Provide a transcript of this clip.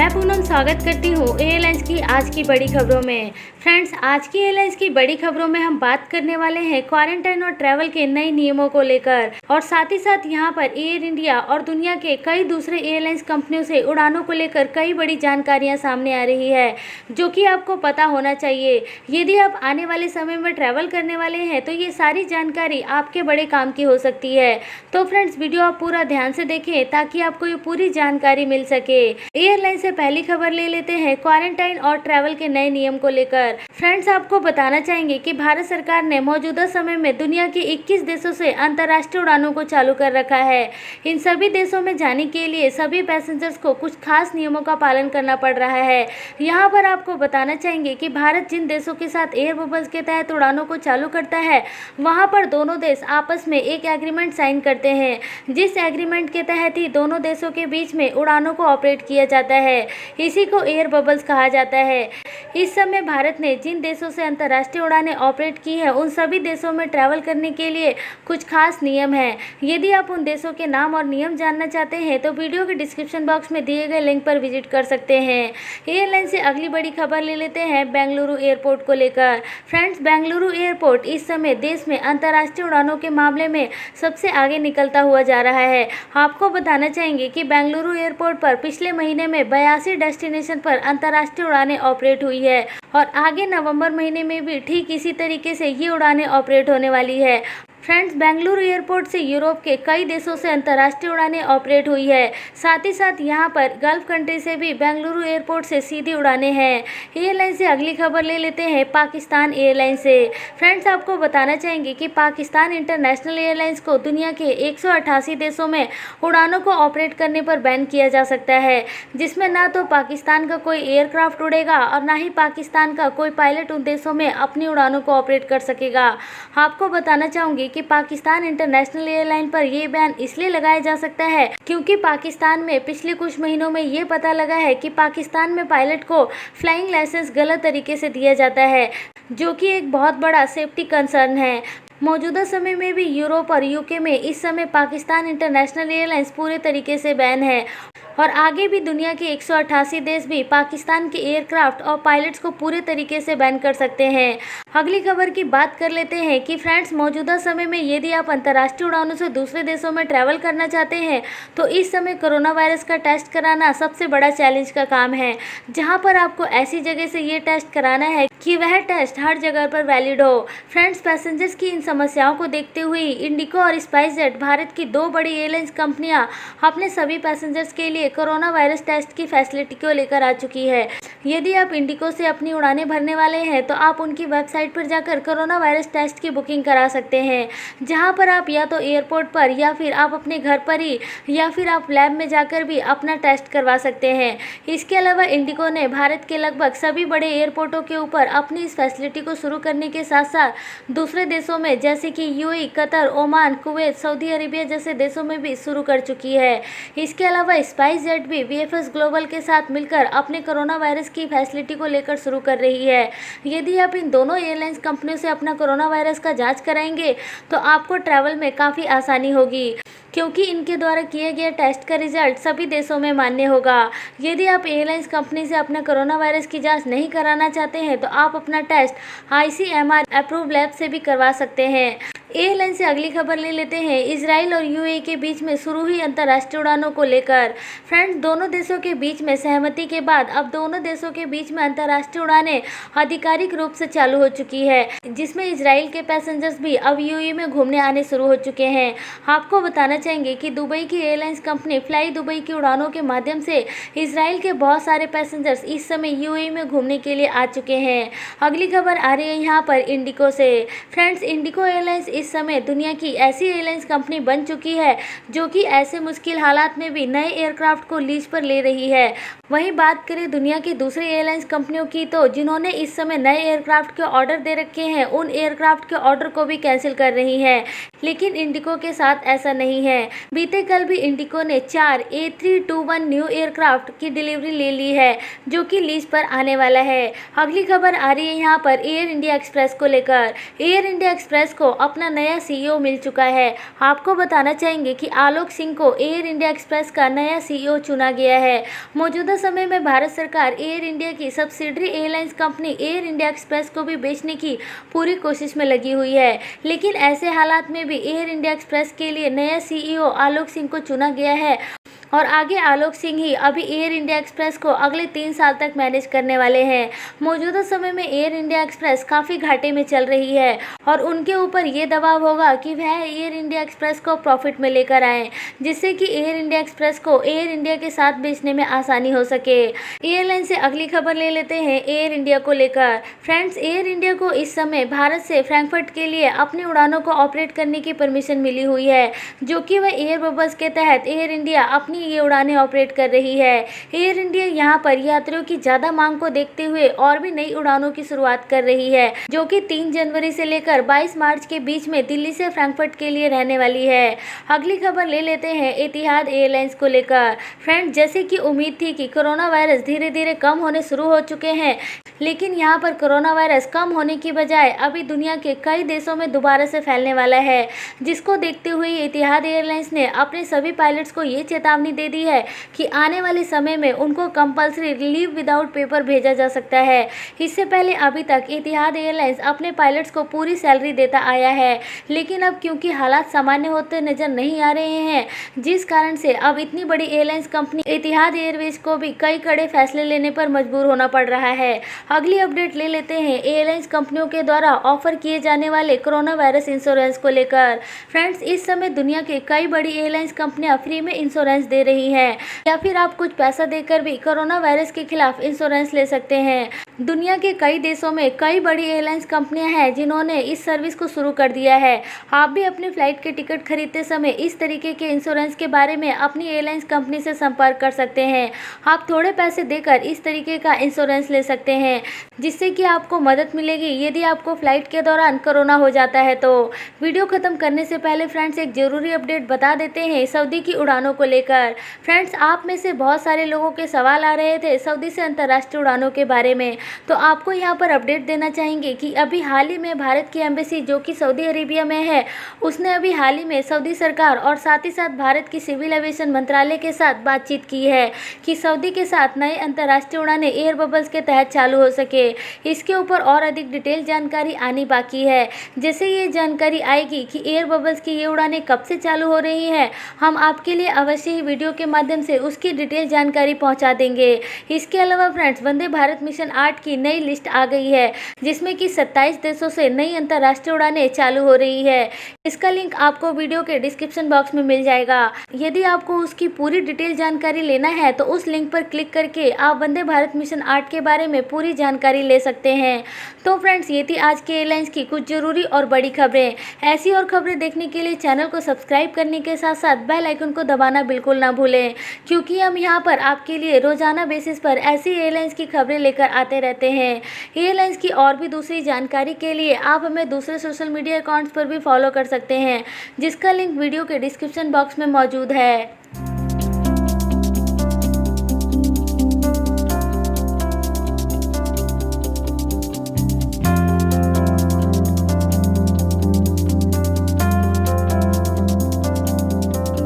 मैं पूनम स्वागत करती हूँ एयरलाइंस की आज की बड़ी खबरों में। फ्रेंड्स, आज की एयरलाइंस की बड़ी खबरों में हम बात करने वाले हैं क्वारंटाइन और ट्रैवल के नए नियमों को लेकर, और साथ ही साथ यहाँ पर एयर इंडिया और दुनिया के कई दूसरे एयरलाइंस कंपनियों से उड़ानों को लेकर कई बड़ी जानकारियाँ सामने आ रही है जो कि आपको पता होना चाहिए। यदि आप आने वाले समय में ट्रैवल करने वाले हैं तो ये सारी जानकारी आपके बड़े काम की हो सकती है। तो फ्रेंड्स, वीडियो आप पूरा ध्यान से देखें ताकि आपको ये पूरी जानकारी मिल सके। एयरलाइन से पहली खबर ले लेते हैं क्वारंटाइन और ट्रैवल के नए नियम को लेकर। फ्रेंड्स, आपको बताना चाहेंगे कि भारत सरकार ने मौजूदा समय में दुनिया के 21 देशों से अंतर्राष्ट्रीय उड़ानों को चालू कर रखा है। इन सभी देशों में जाने के लिए सभी पैसेंजर्स को कुछ खास नियमों का पालन करना पड़ रहा है। यहाँ पर आपको बताना चाहेंगे कि भारत जिन देशों के साथ एयर बबल्स के तहत उड़ानों को चालू करता है, वहाँ पर दोनों देश आपस में एक एग्रीमेंट साइन करते हैं, जिस एग्रीमेंट के तहत ही दोनों देशों के बीच में उड़ानों को ऑपरेट किया जाता है। इसी को एयर बबल्स कहा जाता है। इस समय भारत ने जिन देशों से अंतर्राष्ट्रीय उड़ानें ऑपरेट की है, उन सभी देशों में ट्रैवल करने के लिए कुछ खास नियम हैं। यदि आप उन देशों के नाम और नियम जानना चाहते हैं तो वीडियो के डिस्क्रिप्शन बॉक्स में दिए गए लिंक पर विजिट कर सकते हैं। एयरलाइन से अगली बड़ी खबर ले लेते हैं बेंगलुरु एयरपोर्ट को लेकर। फ्रेंड्स, बेंगलुरु एयरपोर्ट इस समय देश में अंतर्राष्ट्रीय उड़ानों के मामले में सबसे आगे निकलता हुआ जा रहा है। आपको बताना चाहेंगे कि बेंगलुरु एयरपोर्ट पर पिछले महीने में 82 डेस्टिनेशन पर अंतर्राष्ट्रीय उड़ानें ऑपरेट हुई है, और आगे नवंबर महीने में भी ठीक इसी तरीके से ये उड़ानें ऑपरेट होने वाली है। फ्रेंड्स, बेंगलुरु एयरपोर्ट से यूरोप के कई देशों से अंतर्राष्ट्रीय उड़ानें ऑपरेट हुई है। साथ ही साथ यहाँ पर गल्फ कंट्री से भी बेंगलुरु एयरपोर्ट से सीधी उड़ानें हैं। एयरलाइन से अगली खबर ले लेते हैं पाकिस्तान एयरलाइन से। फ्रेंड्स, आपको बताना चाहेंगे कि पाकिस्तान इंटरनेशनल एयरलाइंस को दुनिया के 188 देशों में उड़ानों को ऑपरेट करने पर बैन किया जा सकता है, जिसमें ना तो पाकिस्तान का कोई एयरक्राफ्ट उड़ेगा और ना ही पाकिस्तान का कोई पायलट उन देशों में अपनी उड़ानों को ऑपरेट कर सकेगा। आपको बताना चाहूँगी कि पाकिस्तान इंटरनेशनल एयरलाइन पर यह बैन इसलिए लगाया जा सकता है क्योंकि पाकिस्तान में पिछले कुछ महीनों में ये पता लगा है कि पाकिस्तान में पायलट को फ्लाइंग लाइसेंस गलत तरीके से दिया जाता है, जो कि एक बहुत बड़ा सेफ्टी कंसर्न है। मौजूदा समय में भी यूरोप और यूके में इस समय पाकिस्तान इंटरनेशनल एयरलाइंस पूरे तरीके से बैन है, और आगे भी दुनिया के 188 देश भी पाकिस्तान के एयरक्राफ्ट और पायलट्स को पूरे तरीके से बैन कर सकते हैं। अगली खबर की बात कर लेते हैं कि फ्रेंड्स, मौजूदा समय में यदि आप अंतर्राष्ट्रीय उड़ानों से दूसरे देशों में ट्रैवल करना चाहते हैं तो इस समय कोरोना वायरस का टेस्ट कराना सबसे बड़ा चैलेंज का काम है, जहां पर आपको ऐसी जगह से ये टेस्ट कराना है कि वह टेस्ट हर जगह पर वैलिड हो। फ्रेंड्स, पैसेंजर्स की इन समस्याओं को देखते हुए इंडिगो और स्पाइसजेट, भारत की दो बड़ी एयरलाइंस कंपनियां, अपने सभी पैसेंजर्स के लिए कोरोना वायरस टेस्ट की फैसिलिटी को लेकर आ चुकी है। यदि आप इंडिगो से अपनी उड़ानें भरने वाले हैं तो आप उनकी वेबसाइट पर जाकर कोरोना वायरस टेस्ट की बुकिंग करा सकते हैं, जहां पर आप या तो एयरपोर्ट पर या फिर आप अपने घर पर ही या फिर आप लैब में जाकर भी अपना टेस्ट करवा सकते हैं। इसके अलावा इंडिगो ने भारत के लगभग सभी बड़े एयरपोर्टों के ऊपर अपनी इस फैसिलिटी को शुरू करने के साथ साथ दूसरे देशों में जैसे कि UAE, Qatar, Oman, Kuwait, Saudi Arabia जैसे देशों में भी शुरू कर चुकी है। इसके अलावा स्पाइसजेट भी वीएफएस ग्लोबल के साथ मिलकर अपने कोरोना वायरस की फैसिलिटी को लेकर शुरू कर रही है। यदि आप इन दोनों एयरलाइंस कंपनियों से अपना कोरोना वायरस का जांच कराएंगे तो आपको ट्रैवल में काफ़ी आसानी होगी, क्योंकि इनके द्वारा किए गए टेस्ट का रिजल्ट सभी देशों में मान्य होगा। यदि आप एयरलाइंस कंपनी से अपना कोरोना वायरस की जांच नहीं कराना चाहते हैं तो आप अपना टेस्ट आईसीएमआर अप्रूव लैब से भी करवा सकते हैं। एयरलाइन से अगली खबर ले लेते हैं इजराइल और यूएई के बीच में शुरू हुई अंतर्राष्ट्रीय उड़ानों को लेकर। फ्रेंड्स, दोनों देशों के बीच में सहमति के बाद अब दोनों देशों के बीच में अंतर्राष्ट्रीय उड़ानें आधिकारिक रूप से चालू हो चुकी है, जिसमें इजराइल के पैसेंजर्स भी अब यूएई में घूमने आने शुरू हो चुके हैं। आपको बताना चाहेंगे कि दुबई की एयरलाइंस कंपनी फ्लाई दुबई की उड़ानों के माध्यम से इजराइल के बहुत सारे पैसेंजर्स इस समय यूएई में घूमने के लिए आ चुके हैं। अगली खबर आ रही है यहाँ पर इंडिगो से। फ्रेंड्स, इंडिगो एयरलाइंस इस समय दुनिया की ऐसी एयरलाइंस कंपनी बन चुकी है जो कि ऐसे मुश्किल हालात में भी नए एयरक्राफ्ट को लीज पर ले रही है। वहीं बात करें दुनिया की दूसरी एयरलाइंस कंपनियों की, तो जिन्होंने इस समय नए एयरक्राफ्ट के ऑर्डर दे रखे हैं, उन एयरक्राफ्ट के ऑर्डर को भी कैंसिल कर रही है, लेकिन इंडिगो के साथ ऐसा नहीं है। बीते कल भी इंडिगो ने 4 A321 न्यू एयरक्राफ्ट की डिलीवरी ले ली है, जो कि लीज पर आने वाला है। अगली खबर आ रही है यहाँ पर एयर इंडिया एक्सप्रेस को लेकर। एयर इंडिया एक्सप्रेस को अपना नया सीईओ मिल चुका है। आपको बताना चाहेंगे कि आलोक सिंह को एयर इंडिया एक्सप्रेस का नया सीईओ चुना गया है। मौजूदा समय में भारत सरकार एयर इंडिया की subsidiary airlines company air India express को भी बेचने की पूरी कोशिश में लगी हुई है, लेकिन ऐसे हालात में भी एयर इंडिया एक्सप्रेस के लिए नया सीईओ आलोक सिंह को चुना गया है और आगे आलोक सिंह ही अभी एयर इंडिया एक्सप्रेस को अगले 3 साल तक मैनेज करने वाले हैं। मौजूदा समय में एयर इंडिया एक्सप्रेस काफ़ी घाटे में चल रही है और उनके ऊपर ये दबाव होगा कि वह एयर इंडिया एक्सप्रेस को प्रॉफिट में लेकर आएँ, जिससे कि एयर इंडिया एक्सप्रेस को एयर इंडिया के साथ बेचने में आसानी हो सके। एयरलाइन से अगली खबर ले लेते हैं एयर इंडिया को लेकर। फ्रेंड्स, एयर इंडिया को इस समय भारत से फ्रैंकफर्ट के लिए अपनी उड़ानों को ऑपरेट करने की परमिशन मिली हुई है, जो कि वह एयर बबल्स के तहत एयर इंडिया अपनी ये उड़ानें ऑपरेट कर रही है। एयर इंडिया यहां पर यात्रियों की ज़्यादा मांग को देखते हुए और भी नई उड़ानों की शुरुआत कर रही है, जो कि 3 जनवरी से लेकर 22 मार्च के बीच में दिल्ली से फ्रैंकफर्ट के लिए रहने वाली है। अगली खबर ले लेते हैं एतिहाद एयरलाइंस को लेकर। फ्रेंड्स, जैसे कि उम्मीद थी कि कोरोना वायरस धीरे धीरे कम होने शुरू हो चुके हैं, लेकिन यहाँ पर कोरोना वायरस कम होने की बजाय अभी दुनिया के कई देशों में दोबारा से फैलने वाला है, जिसको देखते हुए एतिहाद एयरलाइंस ने अपने सभी पायलट्स को ये चेतावनी दे दी है कि आने वाले समय में उनको कंपल्सरी लीव विदाउट पेपर भेजा जा सकता है। इससे पहले अभी तक एतिहाद एयरलाइंस अपने पायलट्स को पूरी सैलरी देता आया है, लेकिन अब क्योंकि हालात सामान्य होते नजर नहीं आ रहे हैं, जिस कारण से अब इतनी बड़ी एयरलाइंस कंपनी एतिहाद एयरवेज को भी कई कड़े फैसले लेने पर मजबूर होना पड़ रहा है। अगली अपडेट ले लेते हैं एयरलाइंस कंपनियों के द्वारा ऑफर किए जाने वाले कोरोना वायरस इंश्योरेंस को लेकर। फ्रेंड्स, इस समय दुनिया के कई बड़ी एयरलाइंस कंपनियां फ्री में इंश्योरेंस दे रही हैं, या फिर आप कुछ पैसा देकर भी कोरोना वायरस के खिलाफ इंश्योरेंस ले सकते हैं। दुनिया के कई देशों में कई बड़ी एयरलाइंस कंपनियां हैं जिन्होंने इस सर्विस को शुरू कर दिया है। आप भी अपने फ्लाइट के टिकट खरीदते समय इस तरीके के इंश्योरेंस के बारे में अपनी एयरलाइंस कंपनी से संपर्क कर सकते हैं। आप थोड़े पैसे देकर इस तरीके का इंश्योरेंस ले सकते हैं, जिससे कि आपको मदद मिलेगी यदि आपको फ्लाइट के दौरान कोरोना हो जाता है। तो वीडियो खत्म करने से पहले फ्रेंड्स एक जरूरी अपडेट बता देते हैं सऊदी की उड़ानों को लेकर। फ्रेंड्स, आप में से बहुत सारे लोगों के सवाल आ रहे थे सऊदी से अंतर्राष्ट्रीय उड़ानों के बारे में, तो आपको यहाँ पर अपडेट देना चाहेंगे कि अभी हाल ही में भारत की एम्बेसी जो कि सऊदी अरेबिया में है, उसने अभी हाल ही में सऊदी सरकार और साथ ही साथ भारत की सिविल एविएशन मंत्रालय के साथ बातचीत की है कि सऊदी के साथ नए अंतर्राष्ट्रीय उड़ानें एयर बबल्स के तहत चालू हो सके। इसके ऊपर और अधिक डिटेल जानकारी आनी बाकी है। जैसे ये जानकारी आएगी कि एयर बबल्स की ये उड़ानें कब से चालू हो रही हैं, हम आपके लिए अवश्य ही वीडियो के माध्यम से उसकी डिटेल जानकारी पहुंचा देंगे। इसके अलावा फ्रेंड्स, वंदे भारत मिशन 8 की नई लिस्ट आ गई है, जिसमें कि 27 देशों से नई अंतर्राष्ट्रीय उड़ानें चालू हो रही है। इसका लिंक आपको वीडियो के डिस्क्रिप्शन बॉक्स में मिल जाएगा। यदि आपको उसकी पूरी डिटेल जानकारी लेना है तो उस लिंक पर क्लिक करके आप वंदे भारत मिशन 8 के बारे में पूरी जानकारी ले सकते हैं। तो फ्रेंड्स, ये थी आज के एयरलाइंस की कुछ जरूरी और बड़ी खबरें। ऐसी और खबरें देखने के लिए चैनल को सब्सक्राइब करने के साथ साथ बेल आइकन को दबाना बिल्कुल ना भूलें, क्योंकि हम यहाँ पर आपके लिए रोजाना बेसिस पर ऐसी एयरलाइंस की खबरें लेकर आते रहते हैं। एयरलाइंस की और भी दूसरी जानकारी के लिए आप हमें दूसरे सोशल मीडिया अकाउंट्स पर भी फॉलो कर सकते हैं, जिसका लिंक वीडियो के डिस्क्रिप्शन बॉक्स में मौजूद है।